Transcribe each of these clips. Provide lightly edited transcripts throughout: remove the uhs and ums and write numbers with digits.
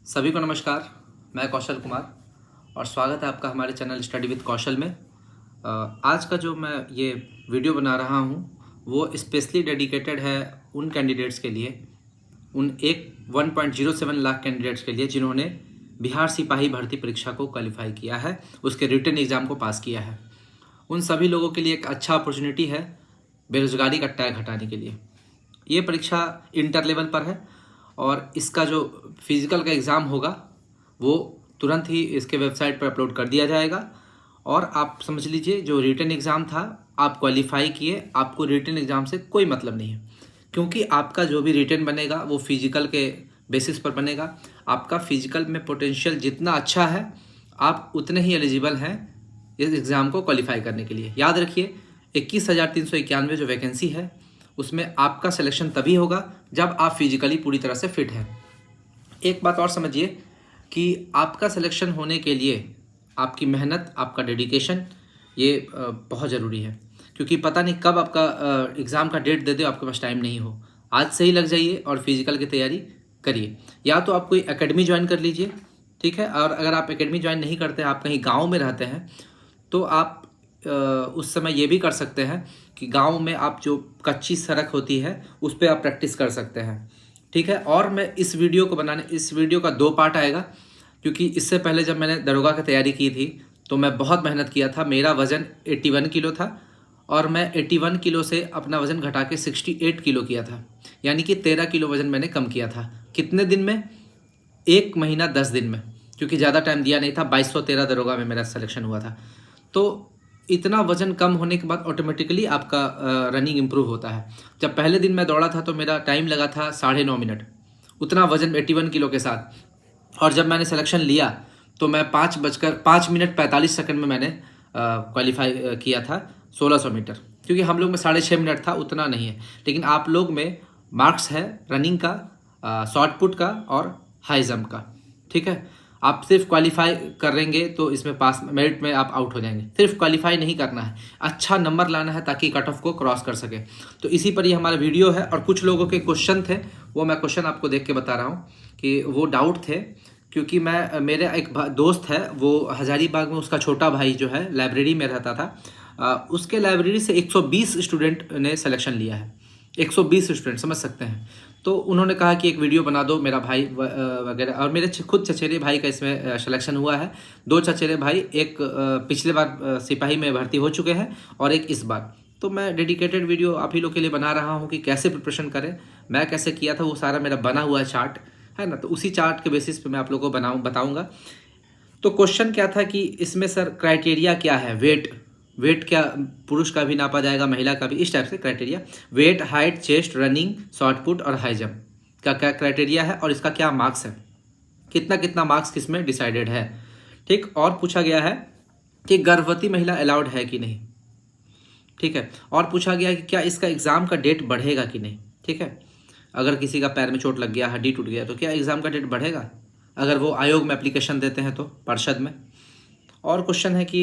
सभी को नमस्कार। मैं कौशल कुमार और स्वागत है आपका हमारे चैनल स्टडी विद कौशल में। आज का जो मैं ये वीडियो बना रहा हूँ वो स्पेशली डेडिकेटेड है उन कैंडिडेट्स के लिए, उन 1.07 लाख कैंडिडेट्स के लिए जिन्होंने बिहार सिपाही भर्ती परीक्षा को क्वालिफाई किया है, उसके रिटन एग्ज़ाम को पास किया है। उन सभी लोगों के लिए एक अच्छा अपॉर्चुनिटी है बेरोजगारी का टैग हटाने के लिए। ये परीक्षा इंटर लेवल पर है और इसका जो फिज़िकल का एग्ज़ाम होगा वो तुरंत ही इसके वेबसाइट पर अपलोड कर दिया जाएगा। और आप समझ लीजिए जो रिटन एग्ज़ाम था आप क्वालिफाई किए, आपको रिटन एग्ज़ाम से कोई मतलब नहीं है, क्योंकि आपका जो भी रिटन बनेगा वो फिज़िकल के बेसिस पर बनेगा। आपका फिज़िकल में पोटेंशियल जितना अच्छा है आप उतने ही एलिजिबल हैं इस एग्ज़ाम को क्वालिफाई करने के लिए। याद रखिए 21,391 जो वैकेंसी है उसमें आपका सिलेक्शन तभी होगा जब आप फिजिकली पूरी तरह से फिट हैं। एक बात और समझिए कि आपका सिलेक्शन होने के लिए आपकी मेहनत, आपका डेडिकेशन ये बहुत ज़रूरी है, क्योंकि पता नहीं कब आपका एग्ज़ाम का डेट दे दे, आपके पास टाइम नहीं हो। आज से ही लग जाइए और फिजिकल की तैयारी करिए। या तो आप कोई एकेडमी ज्वाइन कर लीजिए, ठीक है। और अगर आप एकेडमी ज्वाइन नहीं करते, आप कहीं गाँव में रहते हैं, तो आप उस समय ये भी कर सकते हैं कि गांव में आप जो कच्ची सड़क होती है उस पर आप प्रैक्टिस कर सकते हैं, ठीक है। और मैं इस वीडियो का 2 पार्ट आएगा, क्योंकि इससे पहले जब मैंने दरोगा की तैयारी की थी तो मैं बहुत मेहनत किया था। मेरा वज़न 81 किलो था और मैं 81 किलो से अपना वज़न घटा के 68 किलो किया था, यानी कि 13 किलो वज़न मैंने कम किया था। कितने दिन में? 1 महीना 10 दिन में, क्योंकि ज़्यादा टाइम दिया नहीं था। 2213 दरोगा में मेरा सिलेक्शन हुआ था। तो इतना वजन कम होने के बाद ऑटोमेटिकली आपका रनिंग इम्प्रूव होता है। जब पहले दिन मैं दौड़ा था तो मेरा टाइम लगा था 9.5 मिनट, उतना वजन 81 किलो के साथ। और जब मैंने सिलेक्शन लिया तो मैं 5 मिनट 45 सेकंड में मैंने क्वालिफाई किया था 1600 मीटर, क्योंकि हम लोग में 6.5 मिनट था, उतना नहीं है। लेकिन आप लोग में मार्क्स है रनिंग का, शॉर्ट पुट का और हाई जंप का, ठीक है। आप सिर्फ क्वालिफाई करेंगे तो इसमें पास मेरिट में आप आउट हो जाएंगे। सिर्फ क्वालिफाई नहीं करना है, अच्छा नंबर लाना है ताकि कट ऑफ को क्रॉस कर सके। तो इसी पर ये हमारा वीडियो है। और कुछ लोगों के क्वेश्चन थे, वो मैं क्वेश्चन आपको देख के बता रहा हूँ कि वो डाउट थे, क्योंकि मेरे एक दोस्त है, वो हज़ारीबाग में उसका छोटा भाई जो है लाइब्रेरी में रहता था। उसके लाइब्रेरी से 120 स्टूडेंट ने सिलेक्शन लिया है। 120 स्टूडेंट, समझ सकते हैं। तो उन्होंने कहा कि एक वीडियो बना दो मेरा भाई वगैरह। और मेरे खुद चचेरे भाई का इसमें सिलेक्शन हुआ है। 2 चचेरे भाई, एक पिछले बार सिपाही में भर्ती हो चुके हैं और एक इस बार। तो मैं डेडिकेटेड वीडियो आप ही लोग के लिए बना रहा हूँ कि कैसे प्रिपरेशन करें, मैं कैसे किया था, वो सारा मेरा बना हुआ है चार्ट, है ना। तो उसी चार्ट के बेसिस पे मैं आप लोगों को बताऊँगा। तो क्वेश्चन क्या था कि इसमें सर क्राइटेरिया क्या है? वेट क्या पुरुष का भी नापा जाएगा, महिला का भी, इस टाइप से criteria. Weight, height, chest, running, short put और हाई जंप का क्या क्राइटेरिया है और इसका क्या मार्क्स है, कितना कितना मार्क्स किसमें डिसाइडेड है, ठीक। और पूछा गया है कि गर्भवती महिला अलाउड है कि नहीं, ठीक है। और पूछा गया है कि क्या इसका एग्ज़ाम का डेट बढ़ेगा कि नहीं, ठीक है। अगर किसी का पैर में चोट लग गया, हड्डी टूट गया, तो क्या एग्ज़ाम का डेट बढ़ेगा अगर वो आयोग में एप्लीकेशन देते हैं तो, पार्षद में। और क्वेश्चन है कि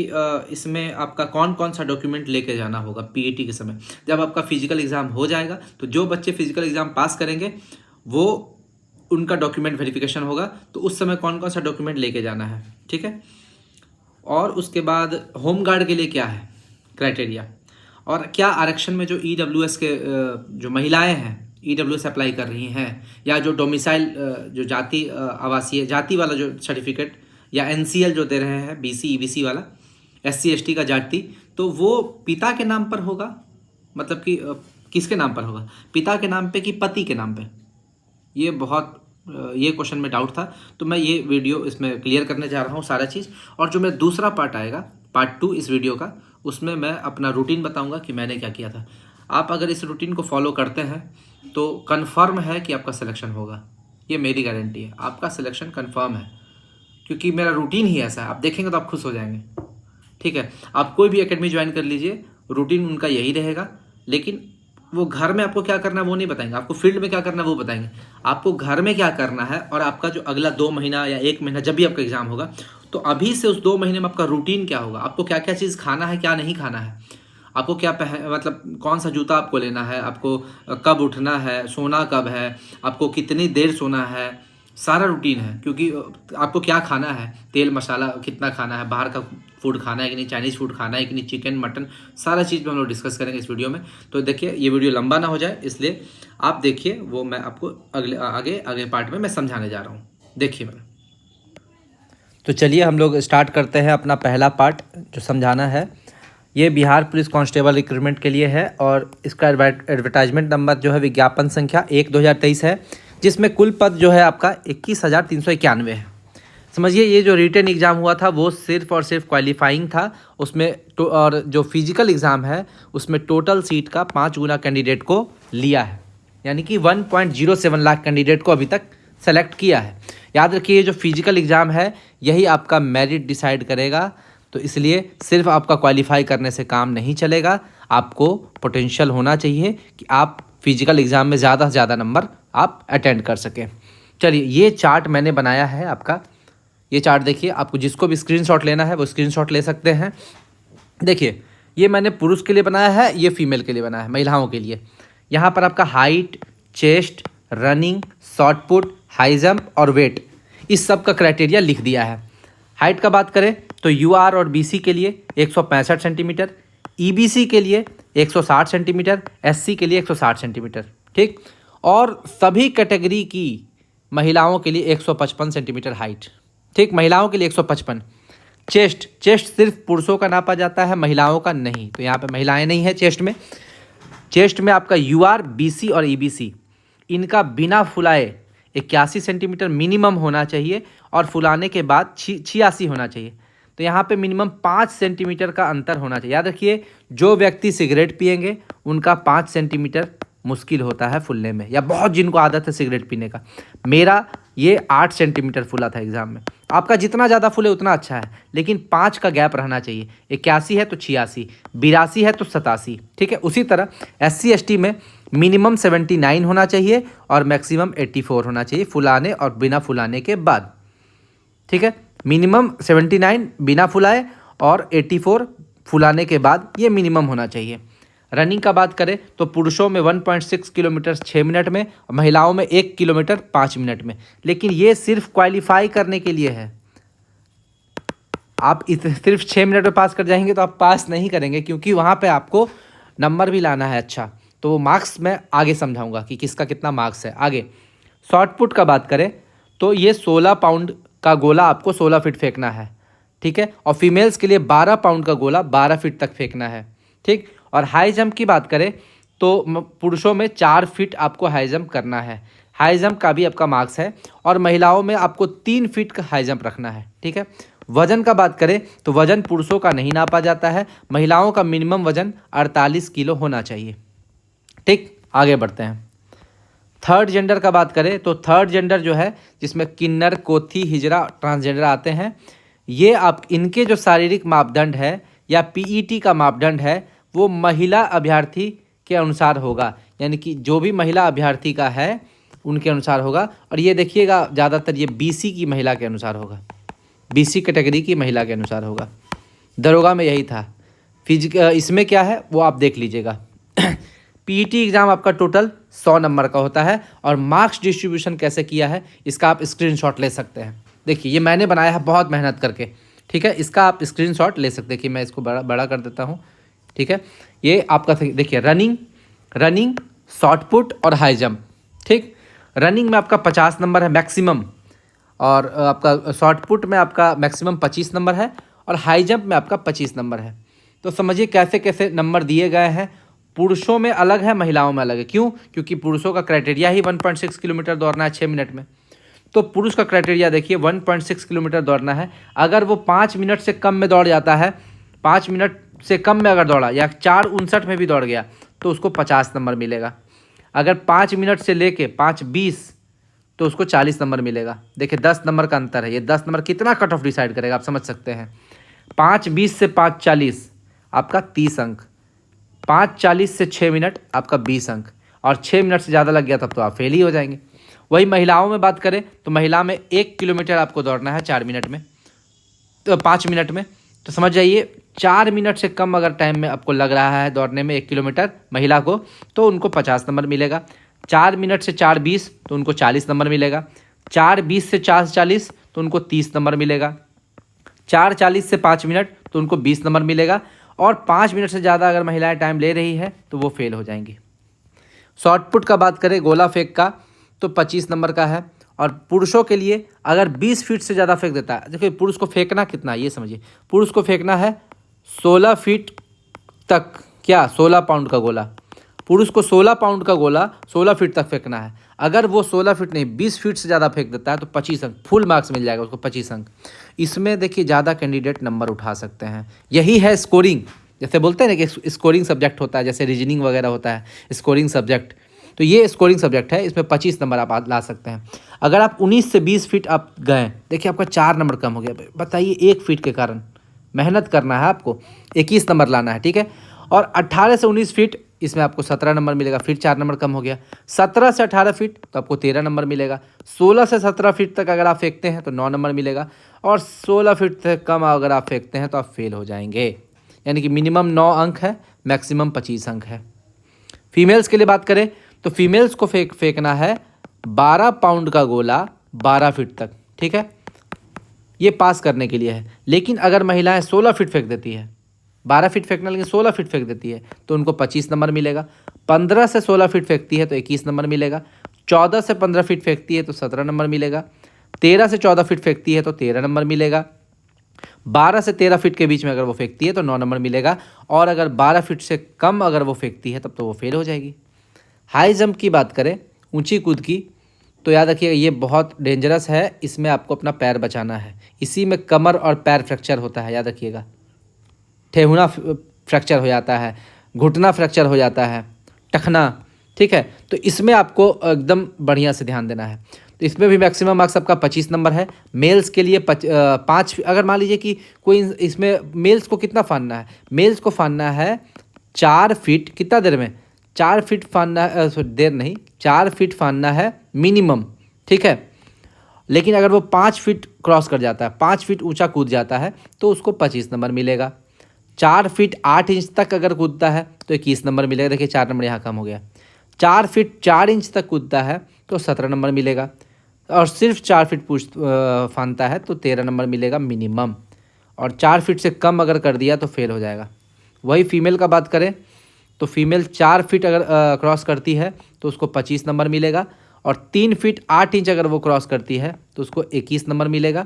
इसमें आपका कौन कौन सा डॉक्यूमेंट लेके जाना होगा पीईटी के समय। जब आपका फिजिकल एग्ज़ाम हो जाएगा तो जो बच्चे फिजिकल एग्ज़ाम पास करेंगे वो उनका डॉक्यूमेंट वेरिफिकेशन होगा, तो उस समय कौन कौन सा डॉक्यूमेंट लेके जाना है, ठीक है। और उसके बाद होम गार्ड के लिए क्या है क्राइटेरिया, और क्या आरक्षण में जो ईडब्ल्यूएस के जो महिलाएं हैं ईडब्ल्यूएस अप्लाई कर रही हैं, या जो डोमिसाइल जो जाति आवासीय जाति वाला जो सर्टिफिकेट या एनसीएल जो दे रहे हैं, बीसी ईबीसी वाला, एससी एसटी का जाति, तो वो पिता के नाम पर होगा, मतलब कि किसके नाम पर होगा, पिता के नाम पे कि पति के नाम पे। ये क्वेश्चन में डाउट था, तो मैं ये वीडियो इसमें क्लियर करने जा रहा हूँ सारा चीज़। और जो मेरा दूसरा पार्ट आएगा, पार्ट 2 इस वीडियो का, उसमें मैं अपना रूटीन बताऊंगा कि मैंने क्या किया था। आप अगर इस रूटीन को फॉलो करते हैं तो कन्फर्म है कि आपका सिलेक्शन होगा, ये मेरी गारंटी है, आपका सिलेक्शन कन्फर्म है, क्योंकि मेरा रूटीन ही ऐसा है। आप देखेंगे तो आप खुश हो जाएंगे, ठीक है। आप कोई भी एकेडमी ज्वाइन कर लीजिए, रूटीन उनका यही रहेगा, लेकिन वो घर में आपको क्या करना है वो नहीं बताएंगे, आपको फील्ड में क्या करना है वो बताएंगे। आपको घर में क्या करना है और आपका जो अगला 2 महीना या 1 महीना जब भी आपका एग्जाम होगा, तो अभी से उस 2 महीने में आपका रूटीन क्या होगा, आपको क्या क्या चीज़ खाना है, क्या नहीं खाना है, आपको क्या मतलब कौन सा जूता आपको लेना है, आपको कब उठना है, सोना कब है, आपको कितनी देर सोना है, सारा रूटीन है, क्योंकि आपको क्या खाना है, तेल मसाला कितना खाना है, बाहर का फूड खाना है कि नहीं, चाइनीज़ फूड खाना है कि नहीं, चिकन मटन, सारा चीज़ पे हम लोग डिस्कस करेंगे इस वीडियो में। तो देखिए ये वीडियो लंबा ना हो जाए, इसलिए आप देखिए, वो मैं आपको आगे पार्ट में मैं समझाने जा रहा हूँ। देखिए मैं, तो चलिए हम लोग स्टार्ट करते हैं अपना पहला पार्ट जो समझाना है। ये बिहार पुलिस कांस्टेबल रिक्रूटमेंट के लिए है और इसका एडवर्टाइजमेंट नंबर जो है विज्ञापन संख्या 1/2023 है, जिसमें कुल पद जो है आपका 21,391 है। समझिए ये जो रिटन एग्ज़ाम हुआ था वो सिर्फ और सिर्फ क्वालिफाइंग था, उसमें और जो फिजिकल एग्ज़ाम है उसमें टोटल सीट का 5 गुना कैंडिडेट को लिया है, यानी कि 1.07 लाख कैंडिडेट को अभी तक सेलेक्ट किया है। याद रखिए जो फिजिकल एग्ज़ाम है यही आपका मेरिट डिसाइड करेगा, तो इसलिए सिर्फ आपका क्वालिफाई करने से काम नहीं चलेगा, आपको पोटेंशियल होना चाहिए कि आप फिजिकल एग्ज़ाम में ज़्यादा से ज़्यादा नंबर आप अटेंड कर सकें। चलिए ये चार्ट मैंने बनाया है आपका, ये चार्ट देखिए, आपको जिसको भी स्क्रीनशॉट लेना है वो स्क्रीनशॉट ले सकते हैं। देखिए ये मैंने पुरुष के लिए बनाया है, ये फीमेल के लिए बनाया है, महिलाओं के लिए। यहाँ पर आपका height, chest, running, short put, high jump और वेट, इस सब का क्राइटेरिया लिख दिया है। हाइट का बात करें तो यूआर और बीसी के लिए 165 सेंटीमीटर, ईबीसी के लिए 160 सेंटीमीटर, एससी के लिए 160 सेंटीमीटर, ठीक। और सभी कैटेगरी की महिलाओं के लिए 155 सेंटीमीटर हाइट, ठीक, महिलाओं के लिए 155। चेस्ट सिर्फ पुरुषों का नापा जाता है, महिलाओं का नहीं, तो यहाँ पे महिलाएं नहीं है चेस्ट में आपका यूआर, बीसी और ईबीसी इनका बिना फुलाए 81 सेंटीमीटर मिनिमम होना चाहिए और फुलाने के बाद 86 होना चाहिए। तो यहाँ पे मिनिमम 5 सेंटीमीटर का अंतर होना चाहिए। याद रखिए जो व्यक्ति सिगरेट पिएंगे उनका 5 सेंटीमीटर मुश्किल होता है फुलने में, या बहुत जिनको आदत है सिगरेट पीने का। मेरा ये 8 सेंटीमीटर फुला था एग्ज़ाम में। आपका जितना ज़्यादा फुले उतना अच्छा है, लेकिन 5 का गैप रहना चाहिए। 81 है तो 86, 82 है तो 87, ठीक है। उसी तरह SC ST में मिनिमम 79 होना चाहिए और मैक्सिमम 84 होना चाहिए फुलाने और बिना फुलाने के बाद, ठीक है। मिनिमम 79 बिना फुलाए और 84 फुलाने के बाद, ये मिनिमम होना चाहिए। रनिंग का बात करें तो पुरुषों में 1.6 किलोमीटर 6 मिनट में, महिलाओं में 1 किलोमीटर 5 मिनट में। लेकिन ये सिर्फ क्वालिफाई करने के लिए है। आप सिर्फ 6 मिनट में पास कर जाएंगे तो आप पास नहीं करेंगे, क्योंकि वहाँ पे आपको नंबर भी लाना है अच्छा। तो वो मार्क्स मैं आगे समझाऊंगा कि किसका कितना मार्क्स है आगे। शॉर्ट पुट का बात करें तो ये 16 पाउंड का गोला आपको 16 फीट फेंकना है, ठीक है। और फीमेल्स के लिए 12 पाउंड का गोला 12 फीट तक फेंकना है, ठीक। और हाई जंप की बात करें तो पुरुषों में 4 फीट आपको हाई जंप करना है, हाई जंप का भी आपका मार्क्स है। और महिलाओं में आपको 3 फीट का हाई जंप रखना है, ठीक है। वजन का बात करें तो वजन पुरुषों का नहीं नापा जाता है, महिलाओं का मिनिमम वजन 48 किलो होना चाहिए, ठीक। आगे बढ़ते हैं। थर्ड जेंडर का बात करें तो थर्ड जेंडर जो है, जिसमें किन्नर, कोथी, हिजरा, ट्रांसजेंडर आते हैं, ये आप इनके जो शारीरिक मापदंड है या पीईटी का मापदंड है वो महिला अभ्यर्थी के अनुसार होगा, यानी कि जो भी महिला अभ्यर्थी का है उनके अनुसार होगा। और ये देखिएगा ज़्यादातर ये बीसी की महिला के अनुसार होगा, बीसी कैटेगरी की महिला के अनुसार होगा। दरोगा में यही था। इसमें क्या है वो आप देख लीजिएगा। पीईटी एग्ज़ाम आपका टोटल 100 नंबर का होता है और मार्क्स डिस्ट्रीब्यूशन कैसे किया है इसका आप स्क्रीनशॉट ले सकते हैं। देखिए ये मैंने बनाया है बहुत मेहनत करके, ठीक है। इसका आप स्क्रीनशॉट ले सकते हैं कि मैं इसको बड़ा कर देता हूँ, ठीक है। ये आपका देखिए रनिंग, शॉर्ट पुट और हाई जंप, ठीक। रनिंग में आपका 50 नंबर है मैक्सिमम, और आपका शॉर्ट पुट में आपका मैक्सिमम 25 नंबर है और हाई जंप में आपका 25 नंबर है। तो समझिए कैसे कैसे नंबर दिए गए हैं। पुरुषों में अलग है, महिलाओं में अलग है। क्यों? क्योंकि पुरुषों का क्राइटेरिया ही 1.6 किलोमीटर दौड़ना है 6 मिनट में। तो पुरुष का क्राइटेरिया देखिए 1.6 किलोमीटर दौड़ना है। अगर वो 5 मिनट से कम में दौड़ जाता है, 5 मिनट से कम में अगर दौड़ा या 4:59 में भी दौड़ गया तो उसको 50 नंबर मिलेगा। अगर 5 मिनट से लेके 5:20 तो उसको 40 नंबर मिलेगा। देखिए 10 नंबर का अंतर है। ये 10 नंबर कितना कट ऑफ डिसाइड करेगा आप समझ सकते हैं। 5:20 से 5:40 आपका 30 अंक, 5:40 से 6 मिनट आपका 20 अंक, और 6 मिनट से ज़्यादा लग गया तब तो आप फेल ही हो जाएंगे। वही महिलाओं में बात करें तो महिला में 1 किलोमीटर आपको दौड़ना है 4 मिनट में, तो 5 मिनट में। तो समझ जाइए 4 मिनट से कम अगर टाइम में आपको लग रहा है दौड़ने में 1 किलोमीटर महिला को, तो उनको 50 नंबर मिलेगा। 4 मिनट से 4:20 तो उनको 40 नंबर मिलेगा। 4:20 से 4:40 तो उनको 30 नंबर मिलेगा। 4:40 से 5 मिनट तो उनको 20 नंबर मिलेगा। और 5 मिनट से ज़्यादा अगर महिलाएं टाइम ले रही है तो वो फेल हो जाएंगी। शॉर्टपुट का बात करें, गोला फेंक का, तो 25 नंबर का है। और पुरुषों के लिए अगर 20 फीट से ज़्यादा फेंक देता है, देखिए पुरुष को फेंकना कितना है ये समझिए, पुरुष को फेंकना है 16 फीट तक, क्या 16 पाउंड का गोला, पुरुष को 16 पाउंड का गोला 16 फीट तक फेंकना है। अगर वो 16 फीट नहीं 20 फीट से ज़्यादा फेंक देता है तो 25 अंक, फुल मार्क्स मिल जाएगा उसको, 25 अंक। इसमें देखिए ज़्यादा कैंडिडेट नंबर उठा सकते हैं, यही है स्कोरिंग। जैसे बोलते हैं ना कि स्कोरिंग सब्जेक्ट होता है, जैसे रीजनिंग वगैरह होता है स्कोरिंग सब्जेक्ट, तो ये स्कोरिंग सब्जेक्ट है, इसमें 25 नंबर आप ला सकते हैं। अगर आप 19 से 20 फीट आप गए, देखिए आपका 4 नंबर कम हो गया, बताइए 1 फीट के कारण मेहनत करना है आपको, 21 नंबर लाना है, ठीक है। और 18 से 19 फीट इसमें आपको 17 नंबर मिलेगा, फिर 4 नंबर कम हो गया। 17 से 18 फीट तो आपको 13 नंबर मिलेगा। 16 से 17 फीट तक अगर आप फेंकते हैं तो 9 नंबर मिलेगा। और 16 फीट से कम अगर आप फेंकते हैं तो आप फेल हो जाएंगे। यानी कि मिनिमम 9 अंक है, मैक्सिमम 25 अंक है। फीमेल्स के लिए बात करें तो फीमेल्स को फेंकना है 12 पाउंड का गोला 12 फीट तक, ठीक है, ये पास करने के लिए है। लेकिन अगर महिलाएं 16 फीट फेंक देती है, 12 फीट फेंकना लेकिन 16 फीट फेंक देती है तो उनको 25 नंबर मिलेगा। 15 से 16 फीट फेंकती है तो 21 नंबर मिलेगा। 14 से 15 फीट फेंकती है तो 17 नंबर मिलेगा। 13 से 14 फीट फेंकती है तो 13 नंबर मिलेगा। 12 से 13 फीट के बीच में अगर वो फेंकती है तो 9 नंबर मिलेगा। और अगर 12 फीट से कम अगर वो फेंकती है तब तो वो फेल हो जाएगी। हाई जंप की बात करें, ऊंची कूद की, तो याद रखिएगा ये बहुत डेंजरस है, इसमें आपको अपना पैर बचाना है। इसी में कमर और पैर फ्रैक्चर होता है, याद रखिएगा। ठेहुना फ्रैक्चर हो जाता है, घुटना फ्रैक्चर हो जाता है, टखना, ठीक है। तो इसमें आपको एकदम बढ़िया से ध्यान देना है। तो इसमें भी मैक्सिमम मार्क्स आपका 25 नंबर है। मेल्स के लिए 5, अगर मान लीजिए कि कोई इसमें मेल्स को कितना फानना है, मेल्स को फानना है 4 फीट, कितना देर में, 4 फीट फानना है, देर नहीं, 4 फीट फानना है मिनिमम, ठीक है। लेकिन अगर वो 5 फीट क्रॉस कर जाता है, 5 फीट ऊंचा कूद जाता है तो उसको 25 नंबर मिलेगा। 4 फीट 8 इंच तक अगर कूदता है तो 21 नंबर मिलेगा। देखिए 4 नंबर यहाँ कम हो गया। 4 फीट 4 इंच तक कूदता है तो 17 नंबर मिलेगा। और सिर्फ 4 फीट फानता है तो 13 नंबर मिलेगा मिनिमम। और 4 फीट से कम अगर कर दिया तो फेल हो जाएगा। वही फीमेल का बात करें तो फीमेल 4 फीट अगर क्रॉस करती है तो उसको 25 नंबर मिलेगा। और 3 फीट 8 इंच अगर वो क्रॉस करती है तो उसको 21 नंबर मिलेगा।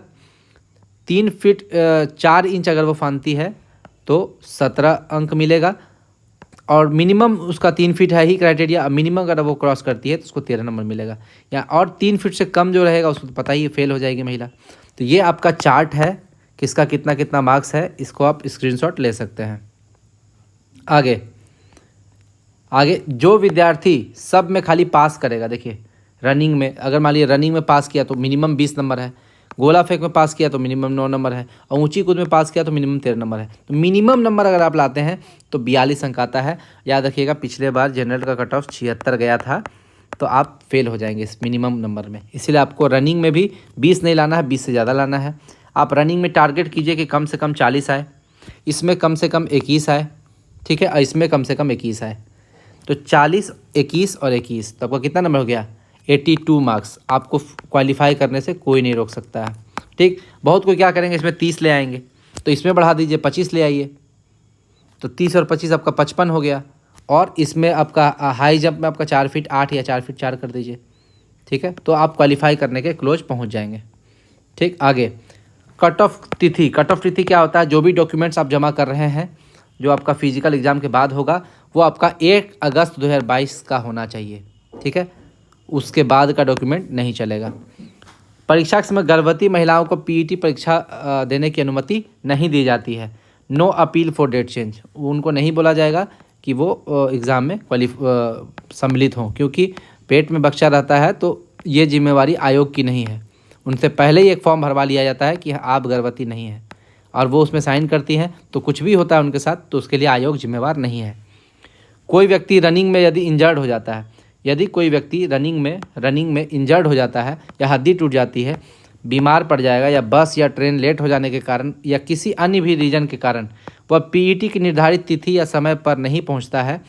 3 फीट 4 इंच अगर वो फानती है तो 17 अंक मिलेगा। और मिनिमम उसका 3 फीट है ही क्राइटेरिया, मिनिमम अगर वो क्रॉस करती है तो उसको 13 नंबर मिलेगा। या और 3 फीट से कम जो रहेगा उसको तो पता ही फेल हो जाएगी महिला। तो ये आपका चार्ट है किसका कितना कितना मार्क्स है, इसको आप स्क्रीनशॉट ले सकते हैं। आगे जो विद्यार्थी सब में खाली पास करेगा, देखिए रनिंग में अगर मान लीजिए रनिंग में पास किया तो मिनिमम 20 नंबर है, गोला फेंक में पास किया तो मिनिमम 9 नंबर है, और ऊंची कूद में पास किया तो मिनिमम 13 नंबर है। तो मिनिमम नंबर अगर आप लाते हैं तो 42 अंक आता है। याद रखिएगा पिछले बार जनरल का कट ऑफ 76 गया था, तो आप फेल हो जाएंगे इस मिनिमम नंबर में। इसीलिए आपको रनिंग में भी 20 नहीं लाना है, 20 से ज़्यादा लाना है। आप रनिंग में टारगेट कीजिए कि कम से कम 40 आए, इसमें कम से कम 21 आए, ठीक है, और इसमें कम से कम 21 आए। तो 40, 21 और 21 तो आपका कितना नंबर हो गया, 82 मार्क्स। आपको क्वालिफाई करने से कोई नहीं रोक सकता है, ठीक। बहुत कोई क्या करेंगे, इसमें 30 ले आएंगे तो इसमें बढ़ा दीजिए 25 ले आइए, तो 30 और 25 आपका 55 हो गया। और इसमें आपका हाई जंप में आपका 4 फीट 8 या 4 फीट 4 कर दीजिए, ठीक है, तो आप क्वालिफाई करने के क्लोज पहुंच जाएंगे, ठीक। आगे कट ऑफ तिथि। कट ऑफ तिथि क्या होता है, जो भी डॉक्यूमेंट्स आप जमा कर रहे हैं जो आपका फिजिकल एग्ज़ाम के बाद होगा वो आपका 1 अगस्त 2022 का होना चाहिए, ठीक है, उसके बाद का डॉक्यूमेंट नहीं चलेगा। परीक्षा के समय गर्भवती महिलाओं को पीईटी परीक्षा देने की अनुमति नहीं दी जाती है। No appeal for date change, उनको नहीं बोला जाएगा कि वो एग्ज़ाम में सम्मिलित हों, क्योंकि पेट में बच्चा रहता है तो ये जिम्मेवारी आयोग की नहीं है। उनसे पहले ही एक फॉर्म भरवा लिया जाता है कि आप गर्भवती नहीं हैं, और वो उसमें साइन करती हैं, तो कुछ भी होता है उनके साथ तो उसके लिए आयोग जिम्मेवार नहीं है। कोई व्यक्ति रनिंग में यदि इंजर्ड हो जाता है, यदि कोई व्यक्ति रनिंग में इंजर्ड हो जाता है या हड्डी टूट जाती है, बीमार पड़ जाएगा, या बस या ट्रेन लेट हो जाने के कारण या किसी अन्य भी रीज़न के कारण वह पीईटी की निर्धारित तिथि या समय पर नहीं पहुंचता है,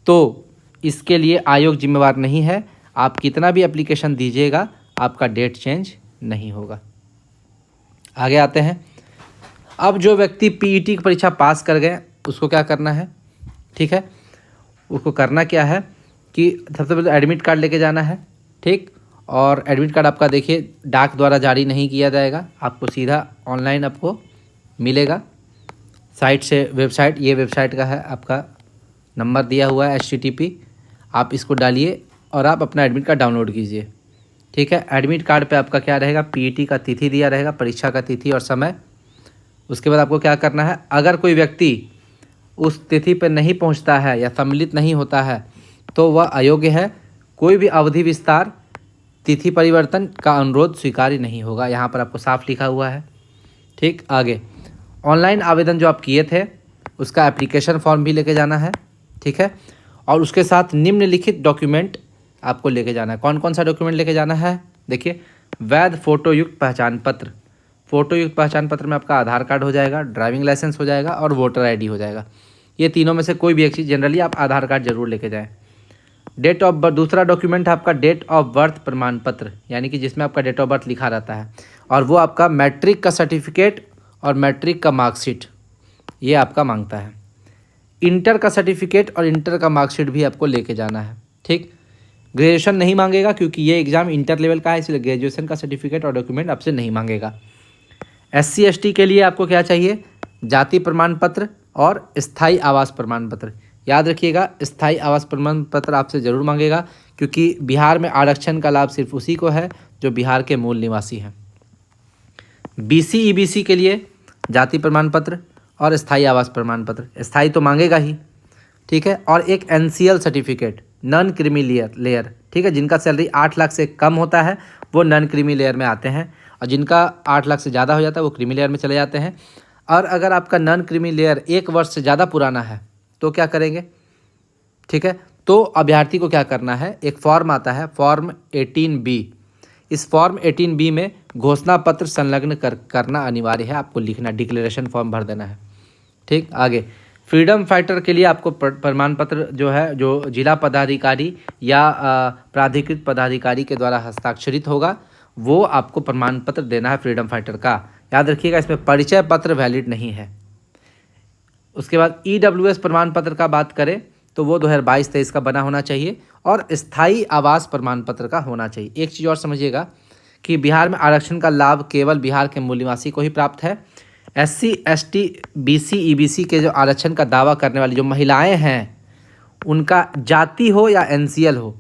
तो इसके लिए आयोग जिम्मेवार नहीं है। आप कितना भी एप्लीकेशन दीजिएगा आपका डेट चेंज नहीं होगा। आगे आते हैं। अब जो व्यक्ति पीईटी की परीक्षा पास कर गए उसको क्या करना है, ठीक है, उसको करना क्या है कि सबसे पहले एडमिट कार्ड लेके जाना है, ठीक। और एडमिट कार्ड आपका देखिए डाक द्वारा जारी नहीं किया जाएगा, आपको सीधा ऑनलाइन आपको मिलेगा साइट से। वेबसाइट, ये वेबसाइट का है, आपका नंबर दिया हुआ है HTTP, आप इसको डालिए और आप अपना एडमिट कार्ड डाउनलोड कीजिए, ठीक है। एडमिट कार्ड पे आपका क्या रहेगा, पीईटी का तिथि दिया रहेगा, परीक्षा का तिथि और समय। उसके बाद आपको क्या करना है, अगर कोई व्यक्ति उस तिथि पर नहीं पहुंचता है या सम्मिलित नहीं होता है तो वह अयोग्य है। कोई भी अवधि विस्तार, तिथि परिवर्तन का अनुरोध स्वीकार्य नहीं होगा, यहाँ पर आपको साफ लिखा हुआ है, ठीक। आगे ऑनलाइन आवेदन जो आप किए थे उसका एप्लीकेशन फॉर्म भी लेके जाना है, ठीक है। और उसके साथ निम्नलिखित डॉक्यूमेंट आपको लेके जाना है। कौन कौन सा डॉक्यूमेंट लेके जाना है, देखिए, वैध फोटो युक्त पहचान पत्र। फोटो युक्त पहचान पत्र में आपका आधार कार्ड हो जाएगा, ड्राइविंग लाइसेंस हो जाएगा और वोटर ID हो जाएगा। ये तीनों में से कोई भी एक चीज़, जनरली आप आधार कार्ड जरूर लेके जाएं। डेट ऑफ बर्थ, दूसरा डॉक्यूमेंट है आपका डेट ऑफ बर्थ प्रमाण पत्र, यानी कि जिसमें आपका डेट ऑफ बर्थ लिखा रहता है, और वो आपका मैट्रिक का सर्टिफिकेट और मैट्रिक का मार्कशीट ये आपका मांगता है। इंटर का सर्टिफिकेट और इंटर का मार्कशीट भी आपको लेके जाना है, ठीक। ग्रेजुएशन नहीं मांगेगा क्योंकि ये एग्ज़ाम इंटर लेवल का है, इसलिए ग्रेजुएशन का सर्टिफिकेट और डॉक्यूमेंट आपसे नहीं मांगेगा। SC ST के लिए आपको क्या चाहिए, जाति प्रमाण पत्र और स्थायी आवास प्रमाण पत्र। याद रखिएगा, स्थायी आवास प्रमाण पत्र आपसे ज़रूर मांगेगा क्योंकि बिहार में आरक्षण का लाभ सिर्फ उसी को है जो बिहार के मूल निवासी हैं। BC EBC के लिए जाति प्रमाण पत्र और स्थायी आवास प्रमाण पत्र, स्थायी तो मांगेगा ही, ठीक है। और एक NCL certificate, non creamy layer, ठीक है। जिनका सैलरी 8 लाख से कम होता है वो नॉन क्रीमी लेयर में आते हैं, और जिनका 8 लाख से ज़्यादा हो जाता है वो क्रीमी लेयर में चले जाते हैं। और अगर आपका नॉन क्रीमी लेयर 1 वर्ष से ज़्यादा पुराना है तो क्या करेंगे, ठीक है। तो अभ्यर्थी को क्या करना है, एक फॉर्म आता है फॉर्म 18B, इस फॉर्म 18B में घोषणा पत्र संलग्न करना अनिवार्य है, आपको लिखना, डिक्लेरेशन फॉर्म भर देना है, ठीक। आगे फ्रीडम फाइटर के लिए आपको प्रमाण पत्र जो है, जो जिला पदाधिकारी या प्राधिकृत पदाधिकारी के द्वारा हस्ताक्षरित होगा, वो आपको प्रमाण पत्र देना है फ्रीडम फाइटर का। याद रखिएगा, इसमें परिचय पत्र वैलिड नहीं है। उसके बाद EWS प्रमाण पत्र का बात करें तो वो 2022-23 का बना होना चाहिए और स्थायी आवास प्रमाण पत्र का होना चाहिए। एक चीज़ और समझिएगा कि बिहार में आरक्षण का लाभ केवल बिहार के मूल निवासी को ही प्राप्त है। SC ST BC EBC के जो आरक्षण का दावा करने वाली जो महिलाएं हैं उनका जाति हो या NCL हो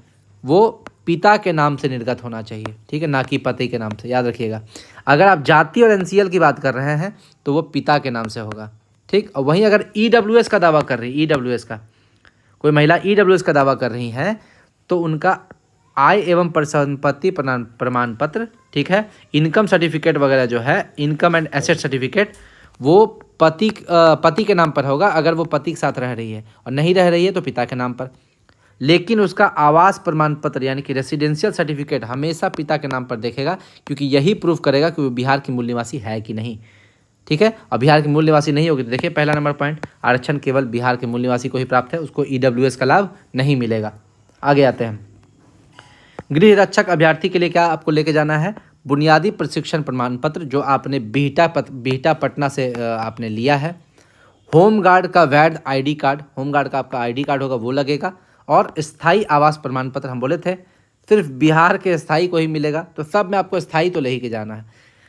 वो पिता के नाम से निर्गत होना चाहिए, ठीक है, ना कि पति के नाम से। याद रखिएगा, अगर आप जाति और NCL की बात कर रहे हैं तो वो पिता के नाम से होगा, ठीक। और वहीं अगर EWS का दावा कर रही है, EWS का कोई महिला EWS का दावा कर रही हैं तो उनका आय एवं परिसंपत्ति प्रमाण पत्र, ठीक है, इनकम सर्टिफिकेट वगैरह जो है, इनकम एंड एसेट सर्टिफिकेट, वो पति के नाम पर होगा अगर वो पति के साथ रह रही है, और नहीं रह रही है तो पिता के नाम पर। लेकिन उसका आवास प्रमाण पत्र यानी कि रेसिडेंशियल सर्टिफिकेट हमेशा पिता के नाम पर देखेगा, क्योंकि यही प्रूफ करेगा कि वो बिहार की मूल निवासी है कि नहीं, ठीक है। और बिहार के मूल निवासी नहीं होगी तो देखिए पहला नंबर पॉइंट, आरक्षण केवल बिहार के मूल निवासी को ही प्राप्त है, उसको EWS का लाभ नहीं मिलेगा। आगे आते हैं, गृह रक्षक अभ्यर्थी के लिए क्या आपको लेके जाना है, बुनियादी प्रशिक्षण प्रमाण पत्र जो आपने बिहटा पटना से आपने लिया है। होमगार्ड का वैध ID कार्ड, होमगार्ड का आपका ID कार्ड होगा वो लगेगा। और स्थायी आवास प्रमाण पत्र हम बोले थे सिर्फ बिहार के स्थायी को ही मिलेगा, तो सब में आपको स्थायी तो ले ही के जाना है।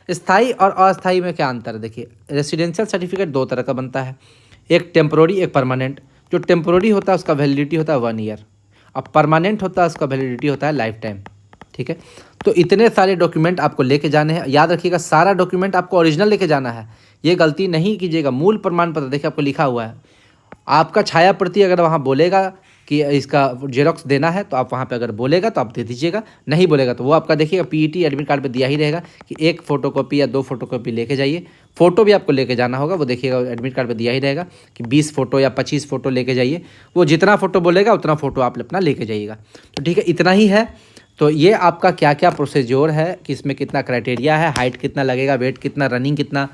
स्थायी और अस्थायी में क्या अंतर है, देखिए रेसिडेंशियल सर्टिफिकेट 2 तरह का बनता है, एक टेम्पोररी एक परमानेंट। जो टेम्पोररी होता है उसका वैलिडिटी होता है 1 ईयर, और परमानेंट होता है उसका वैलिडिटी होता है लाइफ टाइम, ठीक है। तो इतने सारे डॉक्यूमेंट आपको लेके जाने हैं। याद रखिएगा, सारा डॉक्यूमेंट आपको ओरिजिनल लेके जाना है, ये गलती नहीं कीजिएगा। मूल प्रमाण पत्र देखिए आपको लिखा हुआ है, आपका छाया प्रति अगर वहाँ बोलेगा कि इसका जेरोक्स देना है तो आप वहाँ पे अगर बोलेगा तो आप दे दीजिएगा, नहीं बोलेगा तो वो आपका देखिएगा पीईटी एडमिट कार्ड पे दिया ही रहेगा कि 1 फोटोकॉपी या 2 फोटोकॉपी लेके जाइए। फ़ोटो भी आपको लेके जाना होगा, वो देखिएगा एडमिट कार्ड पे दिया ही रहेगा कि 20 फ़ोटो या 25 फ़ोटो लेके जाइए। वो जितना फ़ोटो बोलेगा उतना फ़ोटो आप अपना लेके जाइएगा। तो ठीक है, इतना ही है। तो ये आपका क्या क्या प्रोसीजर है कि इसमें कितना क्राइटेरिया है, हाइट कितना लगेगा, वेट कितना, रनिंग कितना,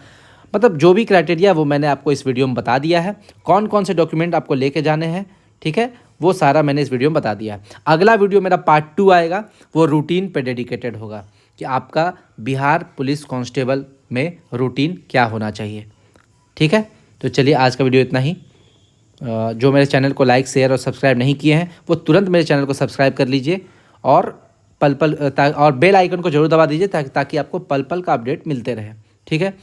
मतलब जो भी क्राइटेरिया वो मैंने आपको इस वीडियो में बता दिया है। कौन कौन से डॉक्यूमेंट आपको लेके जाने हैं, ठीक है, वो सारा मैंने इस वीडियो में बता दिया है। अगला वीडियो मेरा पार्ट 2 आएगा, वो रूटीन पे डेडिकेटेड होगा। कि आपका बिहार पुलिस कांस्टेबल में रूटीन क्या होना चाहिए। ठीक है, तो चलिए आज का वीडियो इतना ही। जो मेरे चैनल को लाइक शेयर और सब्सक्राइब नहीं किए हैं वो तुरंत मेरे चैनल को सब्सक्राइब कर लीजिए और और बेल आइकन को जरूर दबा दीजिए ताकि आपको पल पल का अपडेट मिलते रहे। ठीक है,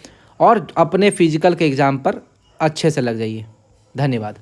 और अपने फिजिकल के एग्ज़ाम पर अच्छे से लग जाइए। धन्यवाद।